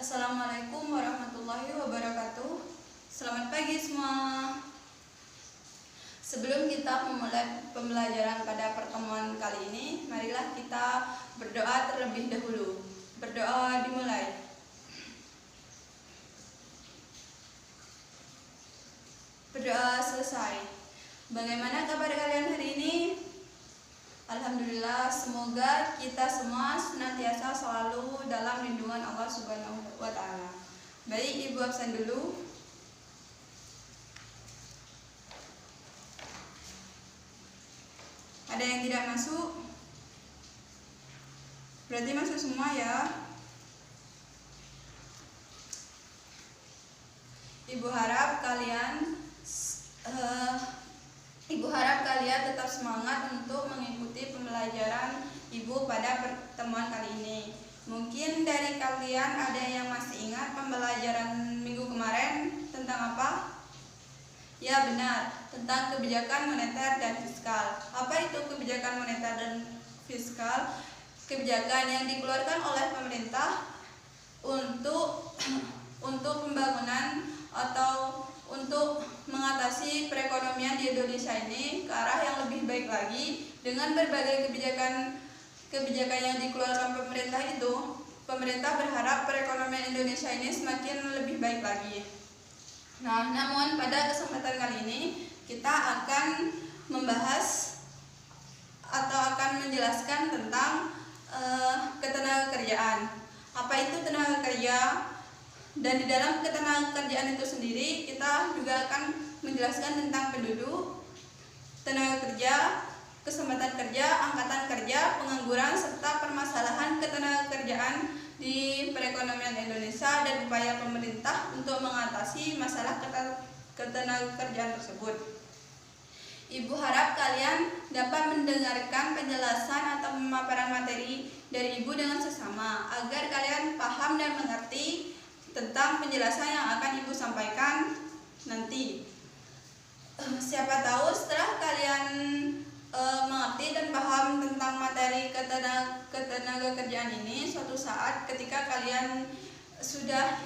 Assalamualaikum warahmatullahi wabarakatuh. Selamat pagi semua. Sebelum kita memulai pembelajaran pada pertemuan kali ini, marilah kita berdoa terlebih dahulu. Berdoa dimulai. Berdoa selesai. Bagaimana kabar kalian hari ini? Alhamdulillah, semoga kita semua senantiasa selalu dalam lindungan Allah Subhanahu wa Ta'ala. Baik, Ibu absen dulu. Ada yang tidak masuk? Berarti masuk semua ya. Ibu harap kalian tetap semangat untuk mengikuti pembelajaran Ibu pada pertemuan kali ini. Mungkin dari kalian ada yang masih ingat pembelajaran minggu kemarin tentang apa? Ya benar, tentang kebijakan moneter dan fiskal. Apa itu kebijakan moneter dan fiskal? Kebijakan yang dikeluarkan oleh pemerintah untuk pembangunan atau untuk mengatasi perekonomian di Indonesia ini ke arah yang lebih baik lagi. Dengan berbagai kebijakan yang dikeluarkan pemerintah itu, pemerintah berharap perekonomian Indonesia ini semakin lebih baik lagi. Nah, namun pada kesempatan kali ini kita akan membahas atau akan menjelaskan tentang ketenagakerjaan. Apa itu tenaga kerja? Dan di dalam ketenagakerjaan itu sendiri kita juga akan menjelaskan tentang penduduk, tenaga kerja, kesempatan kerja, angkatan kerja, pengangguran, serta permasalahan ketenagakerjaan di perekonomian Indonesia dan upaya pemerintah untuk mengatasi masalah ketenagakerjaan tersebut. Ibu harap kalian dapat mendengarkan penjelasan atau pemaparan materi dari Ibu dengan sesama agar kalian paham dan mengerti tentang penjelasan yang akan Ibu sampaikan nanti. Siapa tahu setelah kalian mengerti dan paham tentang materi ketenagakerjaan ini, suatu saat ketika kalian sudah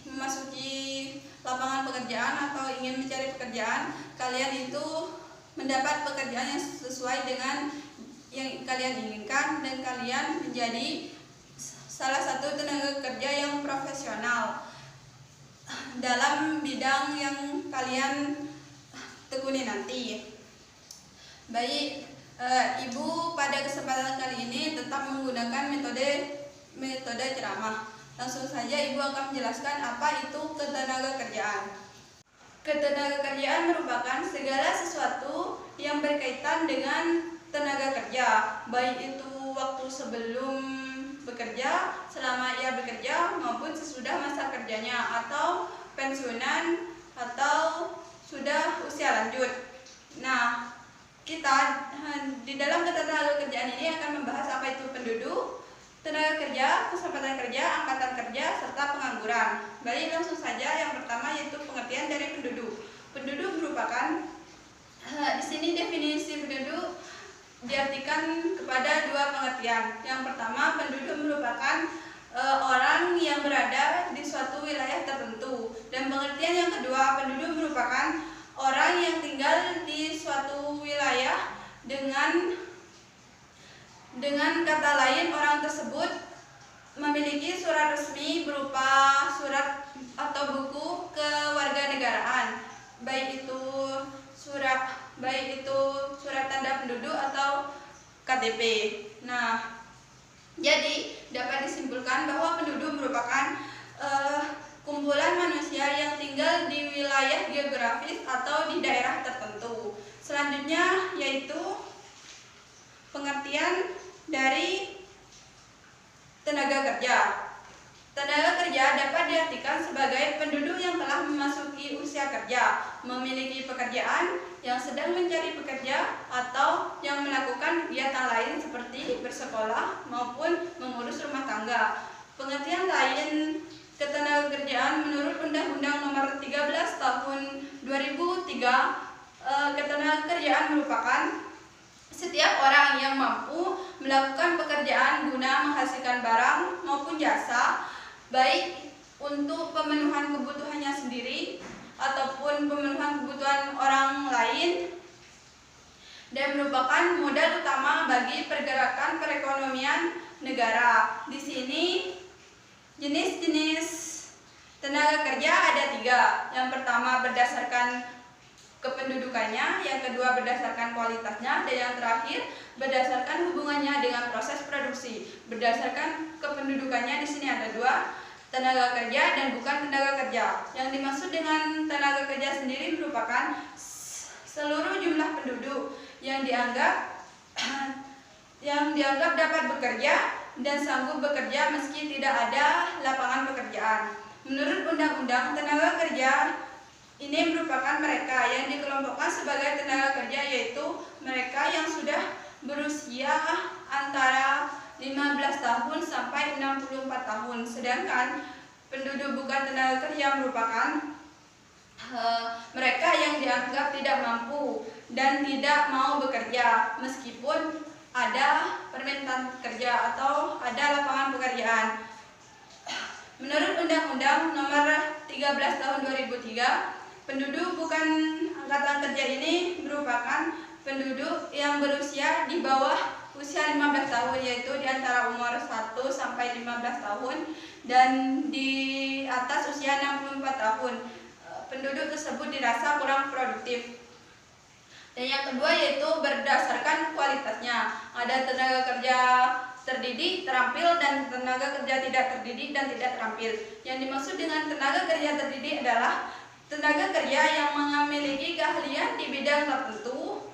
memasuki lapangan pekerjaan atau ingin mencari pekerjaan, kalian itu mendapat pekerjaan yang sesuai dengan yang kalian inginkan dan kalian menjadi salah satu tenaga kerja yang profesional dalam bidang yang kalian tekuni nanti. Baik, Ibu pada kesempatan kali ini tetap menggunakan metode ceramah. Langsung saja Ibu akan menjelaskan apa itu ketenagakerjaan. Ketenagakerjaan merupakan segala sesuatu yang berkaitan dengan tenaga kerja, baik itu waktu sebelum bekerja, selama ia bekerja, maupun sesudah masa kerjanya, atau pensiunan, atau sudah usia lanjut. Nah, kita di dalam ketenagakerjaan ini akan membahas apa itu penduduk, tenaga kerja, kesempatan kerja, angkatan kerja, serta pengangguran. Baik, langsung saja yang pertama yaitu pengertian dari penduduk. Penduduk merupakan di sini definisi penduduk diartikan kepada dua pengertian. Yang pertama, penduduk merupakan orang yang berada di suatu wilayah tertentu. Dan pengertian yang kedua, penduduk merupakan orang yang tinggal di suatu wilayah dengan kata lain orang tersebut memiliki surat resmi berupa surat atau buku kewarganegaraan, baik itu surat tanda penduduk atau KTP. Nah, jadi dapat disimpulkan bahwa penduduk merupakan kumpulan manusia yang tinggal di wilayah geografis atau di daerah tertentu. Selanjutnya yaitu pengertian dari tenaga kerja. Tenaga kerja dapat diartikan sebagai penduduk yang telah memasuki usia kerja, memiliki pekerjaan, yang sedang mencari pekerja, atau yang melakukan kegiatan lain seperti bersekolah maupun mengurus rumah tangga. Pengertian lain ketenagakerjaan menurut Undang-Undang Nomor 13 Tahun 2003, ketenagakerjaan merupakan setiap orang yang mampu melakukan pekerjaan guna menghasilkan barang maupun jasa, baik untuk pemenuhan kebutuhannya sendiri ataupun pemenuhan kebutuhan orang lain, dan merupakan modal utama bagi pergerakan perekonomian negara. Di sini jenis-jenis tenaga kerja ada 3. Yang pertama berdasarkan kependudukannya, yang kedua berdasarkan kualitasnya, dan yang terakhir berdasarkan hubungannya dengan proses produksi. Berdasarkan kependudukannya di sini ada 2, tenaga kerja dan bukan tenaga kerja. Yang dimaksud dengan tenaga kerja sendiri merupakan seluruh jumlah penduduk yang dianggap dapat bekerja dan sanggup bekerja meski tidak ada lapangan pekerjaan. Menurut Undang-Undang Tenaga Kerja, ini merupakan mereka yang dikelompokkan sebagai tenaga kerja, yaitu mereka yang sudah berusia antara 15 tahun sampai 64 tahun. Sedangkan penduduk bukan tenaga kerja merupakan mereka yang dianggap tidak mampu dan tidak mau bekerja meskipun ada permintaan kerja atau ada lapangan pekerjaan. Menurut Undang-Undang Nomor 13 Tahun 2003, penduduk bukan angkatan kerja ini merupakan penduduk yang berusia di bawah usia 15 tahun, yaitu di antara umur 1 sampai 15 tahun dan di atas usia 64 tahun. Penduduk tersebut dirasa kurang produktif. Dan yang kedua yaitu berdasarkan kualitasnya. Ada tenaga kerja terdidik, terampil, dan tenaga kerja tidak terdidik dan tidak terampil. Yang dimaksud dengan tenaga kerja terdidik adalah tenaga kerja yang memiliki keahlian di bidang tertentu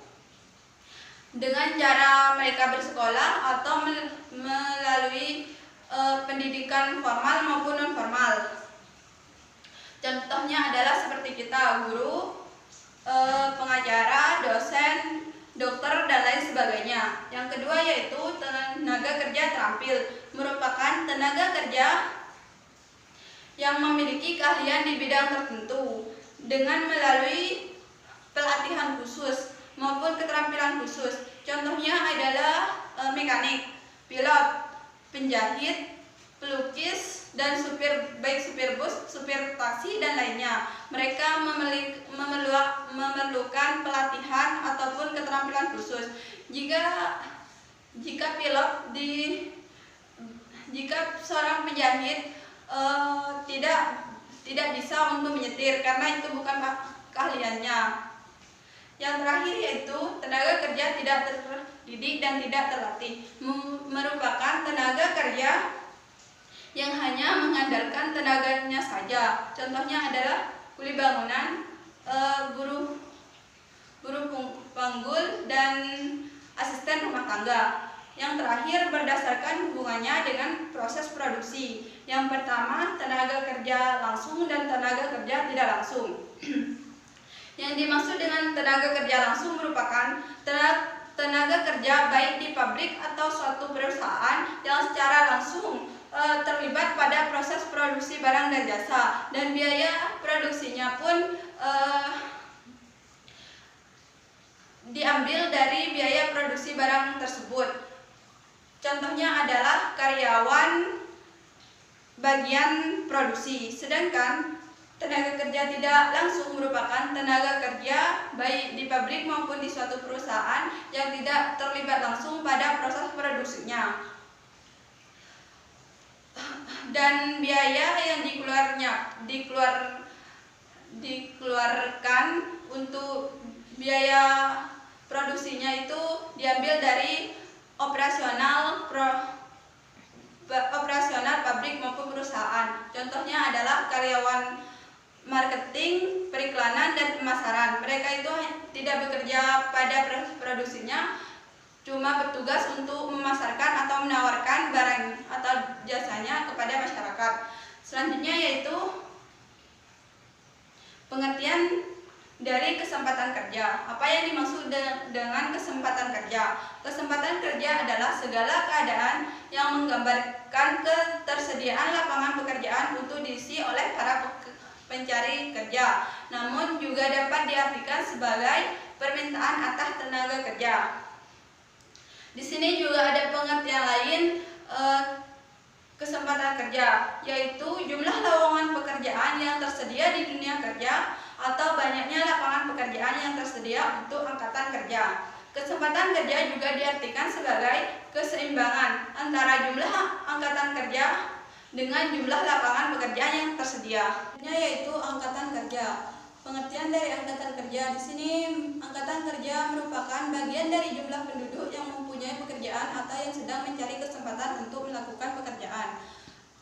dengan cara mereka bersekolah atau melalui pendidikan formal maupun non formal. Contohnya adalah seperti kita guru, pengacara, dosen, dokter, dan lain sebagainya. Yang kedua yaitu tenaga kerja terampil, merupakan tenaga kerja yang memiliki keahlian di bidang tertentu dengan melalui pelatihan khusus maupun keterampilan khusus. Contohnya adalah mekanik, pilot, penjahit, pelukis, dan supir, baik supir bus, supir taksi, dan lainnya. Mereka memerlukan pelatihan ataupun keterampilan khusus. Jika seorang penjahit tidak bisa untuk menyetir karena itu bukan keahliannya. Yang terakhir yaitu tenaga kerja tidak terdidik dan tidak terlatih, merupakan tenaga kerja yang hanya mengandalkan tenaganya saja. Contohnya adalah kuli bangunan, buruh panggul, dan asisten rumah tangga. Yang terakhir berdasarkan hubungannya dengan proses produksi. Yang pertama tenaga kerja langsung dan tenaga kerja tidak langsung. Yang dimaksud dengan tenaga kerja langsung merupakan tenaga kerja baik di pabrik atau suatu perusahaan yang secara langsung terlibat pada proses produksi barang dan jasa, dan biaya produksinya pun diambil dari biaya produksi barang tersebut. Contohnya adalah karyawan bagian produksi. Sedangkan tenaga kerja tidak langsung merupakan tenaga kerja baik di pabrik maupun di suatu perusahaan yang tidak terlibat langsung pada proses produksinya. Dan biaya yang dikeluarkan untuk biaya produksinya itu diambil dari operasional pabrik maupun perusahaan. Contohnya adalah karyawan marketing, periklanan, dan pemasaran. Mereka itu tidak bekerja pada produksinya, cuma bertugas untuk memasarkan atau menawarkan barang atau jasanya kepada masyarakat. Selanjutnya yaitu pengertian dari kesempatan kerja. Apa yang dimaksud dengan kesempatan kerja? Kesempatan kerja adalah segala keadaan yang menggambarkan ketersediaan lapangan pekerjaan untuk diisi oleh para pencari kerja, namun juga dapat diartikan sebagai permintaan atas tenaga kerja. Di sini juga ada pengertian lain, kesempatan kerja, yaitu jumlah lowongan pekerjaan yang tersedia di dunia kerja atau banyaknya lapangan pekerjaan yang tersedia untuk angkatan kerja. Kesempatan kerja juga diartikan sebagai keseimbangan antara jumlah angkatan kerja dengan jumlah lapangan pekerjaan yang tersedia, yaitu angkatan kerja. Pengertian dari angkatan kerja di sini, angkatan kerja merupakan bagian dari jumlah penduduk yang mempunyai pekerjaan atau yang sedang mencari kesempatan untuk melakukan pekerjaan.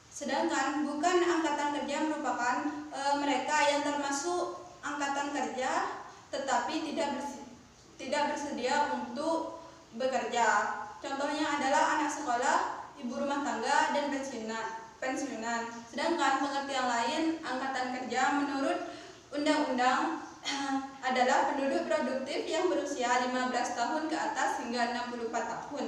Sedangkan bukan angkatan kerja merupakan mereka yang termasuk angkatan kerja tetapi tidak bersedia untuk bekerja. Contohnya adalah anak sekolah, ibu rumah tangga, dan pensiunan. Sedangkan pengertian lain angkatan kerja menurut undang-undang adalah penduduk produktif yang berusia 15 tahun ke atas hingga 64 tahun.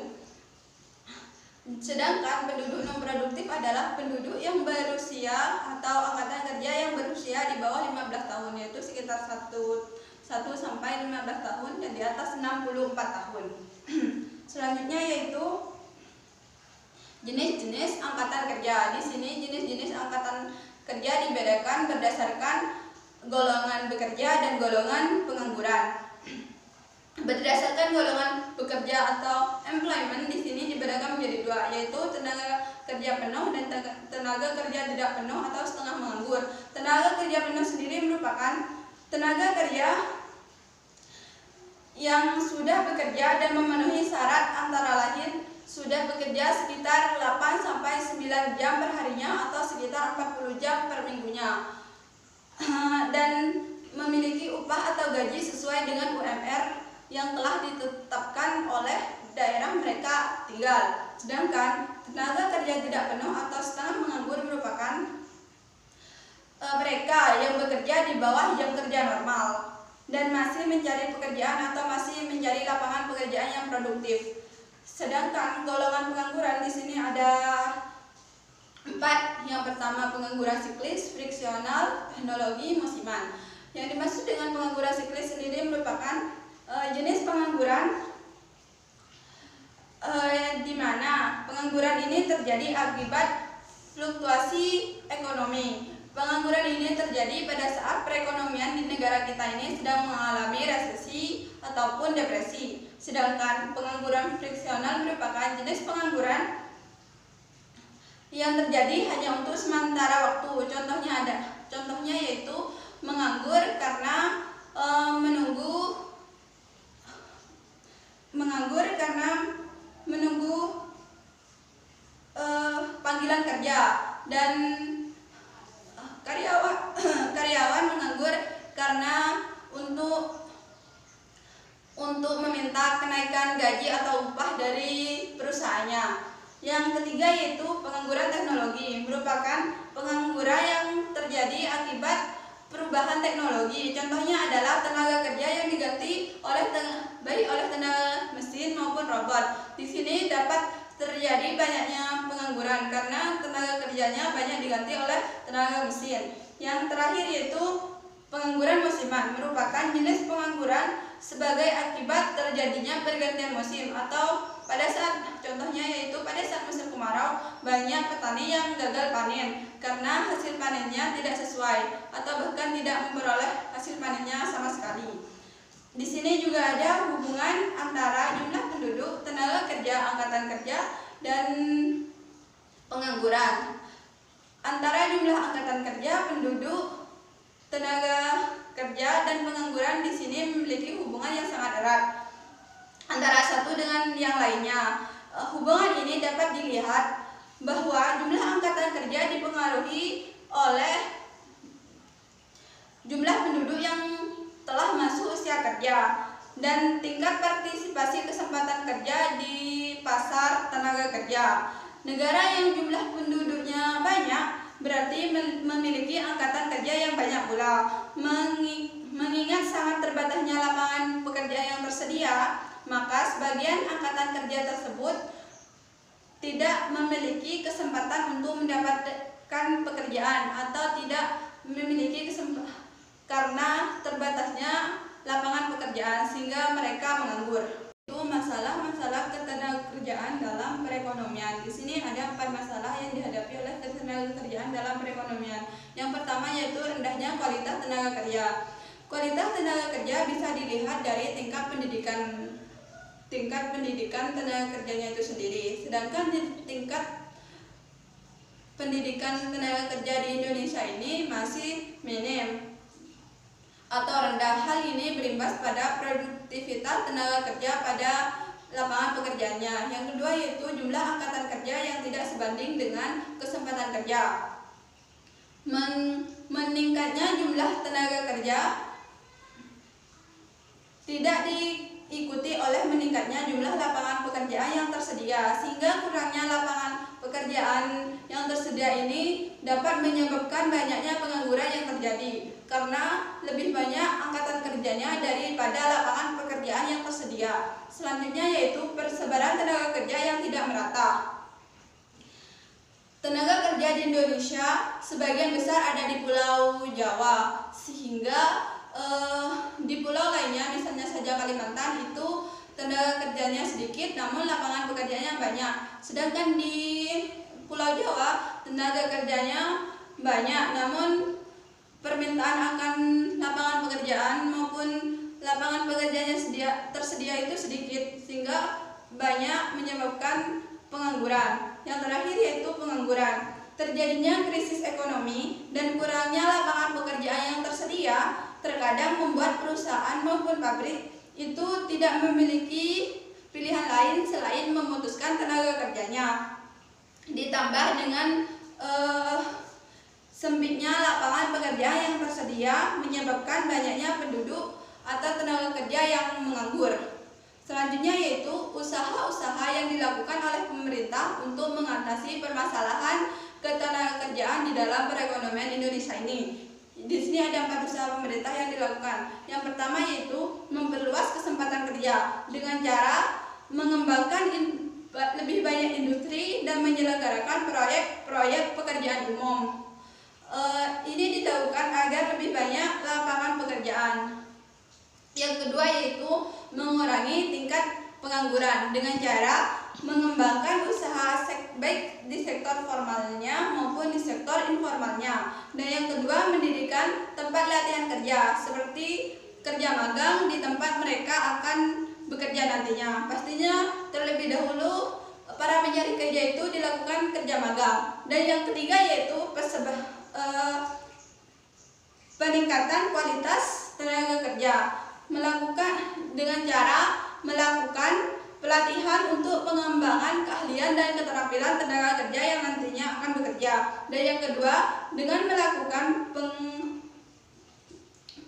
Sedangkan penduduk non produktif adalah penduduk yang berusia atau angkatan kerja yang berusia di bawah 15 tahun, yaitu sekitar 1 sampai 15 tahun dan di atas 64 tahun. Selanjutnya yaitu jenis-jenis angkatan kerja. Di sini jenis-jenis angkatan kerja dibedakan berdasarkan golongan bekerja dan golongan pengangguran. Berdasarkan golongan bekerja atau employment di sini dibedakan menjadi dua, yaitu tenaga kerja penuh dan tenaga kerja tidak penuh atau setengah menganggur. Tenaga kerja penuh sendiri merupakan tenaga kerja yang sudah bekerja dan memenuhi syarat antara lain sudah bekerja sekitar 8 sampai 9 jam perharinya atau sekitar 40 jam per minggunya, dan memiliki upah atau gaji sesuai dengan UMR yang telah ditetapkan oleh daerah mereka tinggal. Sedangkan tenaga kerja tidak penuh atau setengah menganggur merupakan mereka yang bekerja di bawah jam kerja normal dan masih mencari pekerjaan atau masih mencari lapangan pekerjaan yang produktif. Sedangkan golongan pengangguran di sini ada 4. Yang pertama pengangguran siklis, friksional, teknologi, musiman. Yang dimaksud dengan pengangguran siklis sendiri merupakan jenis pengangguran di mana pengangguran ini terjadi akibat fluktuasi ekonomi. Pengangguran ini terjadi pada saat perekonomian di negara kita ini sedang mengalami resesi ataupun depresi. Sedangkan pengangguran friksional merupakan jenis pengangguran yang terjadi hanya untuk sementara waktu. Contohnya yaitu menganggur karena menunggu panggilan kerja, dan karyawan menganggur karena untuk meminta kenaikan gaji atau upah dari perusahaannya. Yang ketiga yaitu pengangguran teknologi, merupakan pengangguran yang terjadi akibat perubahan teknologi. Contohnya adalah tenaga kerja yang diganti baik oleh tenaga mesin maupun robot. Di sini dapat terjadi banyaknya pengangguran karena tenaga kerjanya banyak diganti oleh tenaga mesin. Yang terakhir yaitu pengangguran musiman, merupakan jenis pengangguran sebagai akibat terjadinya pergantian musim atau contohnya yaitu pada saat musim kemarau banyak petani yang gagal panen karena hasil panennya tidak sesuai atau bahkan tidak memperoleh hasil panennya sama sekali. Di sini juga ada hubungan antara jumlah penduduk, tenaga kerja, angkatan kerja, dan pengangguran. Antara jumlah angkatan kerja, penduduk, tenaga kerja, dan pengangguran di sini memiliki hubungan yang sangat erat antara satu dengan yang lainnya. Hubungan ini dapat dilihat bahwa jumlah angkatan kerja dipengaruhi oleh jumlah penduduk yang telah masuk usia kerja dan tingkat partisipasi kesempatan kerja di pasar tenaga kerja. Negara yang jumlah penduduknya banyak berarti memiliki angkatan kerja yang banyak pula. Mengingat sangat terbatasnya lapangan pekerjaan yang tersedia, maka sebagian angkatan kerja tersebut tidak memiliki kesempatan untuk mendapatkan pekerjaan atau tidak memiliki kesempatan karena terbatasnya lapangan pekerjaan sehingga mereka menganggur. Itu masalah-masalah ketenagakerjaan dalam perekonomian. Di sini ada 4 masalah yang dihadapi oleh ketenagakerjaan dalam perekonomian. Yang pertama yaitu rendahnya kualitas tenaga kerja. Kualitas tenaga kerja bisa dilihat dari tingkat pendidikan tenaga kerjanya itu sendiri. Sedangkan tingkat pendidikan tenaga kerja di Indonesia ini masih minim atau rendah. Hal ini berimbas pada produktivitas tenaga kerja pada lapangan pekerjaannya. Yang kedua yaitu jumlah angkatan kerja yang tidak sebanding dengan kesempatan kerja. Meningkatnya jumlah tenaga kerja tidak diikuti oleh meningkatnya jumlah lapangan pekerjaan yang tersedia, sehingga kurangnya lapangan pekerjaan yang tersedia ini dapat menyebabkan banyaknya pengangguran yang terjadi karena lebih banyak angkatan kerjanya daripada lapangan pekerjaan yang tersedia. Selanjutnya yaitu persebaran tenaga kerja yang tidak merata. Tenaga kerja di Indonesia sebagian besar ada di Pulau Jawa, sehingga di pulau lainnya, misalnya saja Kalimantan, itu tenaga kerjanya sedikit namun lapangan pekerjaannya banyak. Sedangkan di Pulau Jawa tenaga kerjanya banyak namun permintaan akan lapangan pekerjaan maupun lapangan pekerjaannya tersedia itu sedikit, sehingga banyak menyebabkan pengangguran. Yang terakhir yaitu pengangguran. Terjadinya krisis ekonomi dan kurangnya lapangan pekerjaan yang tersedia terkadang membuat perusahaan maupun pabrik itu tidak memiliki pilihan lain selain memutuskan tenaga kerjanya. Ditambah dengan sempitnya lapangan pekerjaan yang tersedia menyebabkan banyaknya penduduk atau tenaga kerja yang menganggur. Selanjutnya yaitu usaha-usaha yang dilakukan oleh pemerintah untuk mengatasi permasalahan ketenagakerjaan di dalam perekonomian Indonesia ini. Di sini ada 4 usaha pemerintah yang dilakukan. Yang pertama yaitu memperluas kesempatan kerja dengan cara mengembangkan lebih banyak industri dan menyelenggarakan proyek-proyek pekerjaan umum. Ini dilakukan agar lebih banyak lapangan pekerjaan. Yang kedua yaitu mengurangi tingkat pengangguran dengan cara mengembangkan usaha baik di sektor formalnya maupun di sektor informalnya. Dan yang kedua mendirikan tempat latihan kerja seperti kerja magang di tempat mereka akan bekerja nantinya. Pastinya terlebih dahulu para pencari kerja itu dilakukan kerja magang. Dan yang ketiga yaitu peningkatan kualitas tenaga kerja, melakukan dengan cara melakukan pelatihan untuk pengembangan keahlian dan keterampilan tenaga kerja yang nantinya akan bekerja. Dan yang kedua dengan melakukan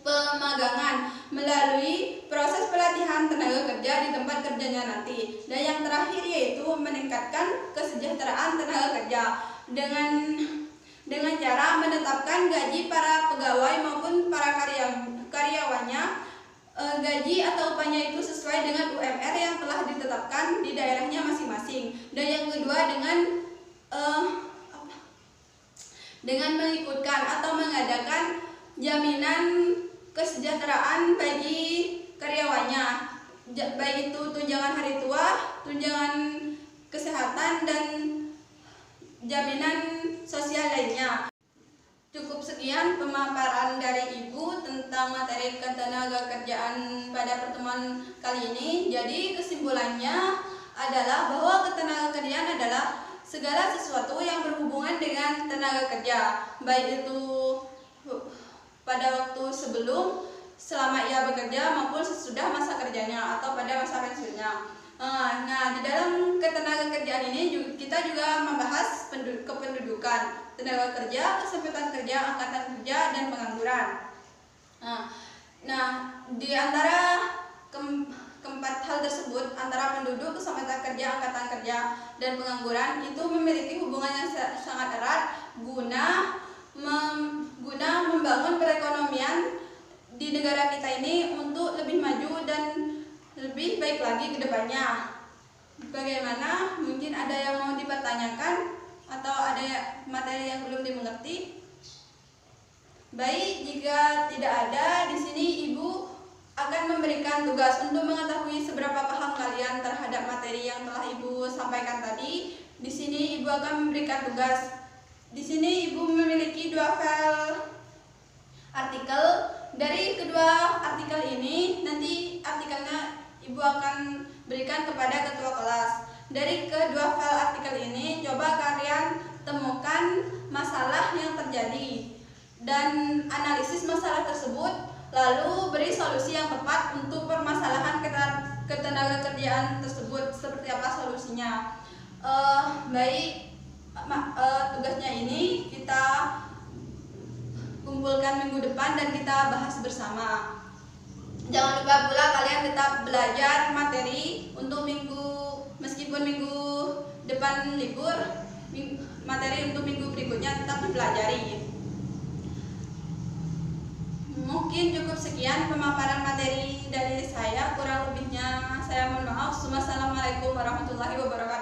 pemagangan melalui proses pelatihan tenaga kerja di tempat kerjanya nanti. Dan yang terakhir yaitu meningkatkan kesejahteraan tenaga kerja dengan cara menetapkan gaji para pegawai maupun para karyawannya, gaji atau upahnya itu sesuai dengan UMR yang telah ditetapkan di daerahnya masing-masing. Dan yang kedua dengan mengikutkan atau mengadakan jaminan kesejahteraan bagi karyawannya, baik itu tunjangan hari tua, tunjangan kesehatan, dan jaminan sosial lainnya. Cukup sekian pemaparan dari Ibu tentang materi ketenagakerjaan pada pertemuan kali ini. Jadi kesimpulannya adalah bahwa ketenagakerjaan adalah segala sesuatu yang berhubungan dengan tenaga kerja, baik itu pada waktu sebelum, selama ia bekerja maupun sesudah masa kerjanya atau pada masa pensiunnya. Nah, di dalam ketenagakerjaan ini kita juga membahas kependudukan, tenaga kerja, kesempatan kerja, angkatan kerja, dan pengangguran. Nah, di antara keempat hal tersebut, antara penduduk, kesempatan kerja, angkatan kerja, dan pengangguran itu memiliki hubungan yang sangat erat guna membangun perekonomian di negara kita ini untuk lebih maju dan lebih baik lagi ke depannya. Bagaimana? Mungkin ada yang mau dipertanyakan atau ada materi yang belum dimengerti? Baik, jika tidak ada, di sini Ibu akan memberikan tugas untuk mengetahui seberapa paham kalian terhadap materi yang telah Ibu sampaikan tadi. Di sini Ibu akan memberikan tugas. Di sini Ibu memiliki 2 file artikel. Dari kedua artikel ini nanti artikelnya Ibu akan berikan kepada ketua kelas. Dari kedua file artikel ini coba kalian temukan masalah yang terjadi dan analisis masalah tersebut, lalu beri solusi yang tepat untuk permasalahan ketenagakerjaan tersebut. Seperti apa solusinya? Tugasnya ini kita kumpulkan minggu depan dan kita bahas bersama. Jangan lupa pula kalian tetap belajar materi untuk meskipun minggu depan libur, materi untuk minggu berikutnya tetap dipelajari. Mungkin cukup sekian pemaparan materi dari saya, kurang lebihnya saya mohon maaf. Wassalamualaikum warahmatullahi wabarakatuh.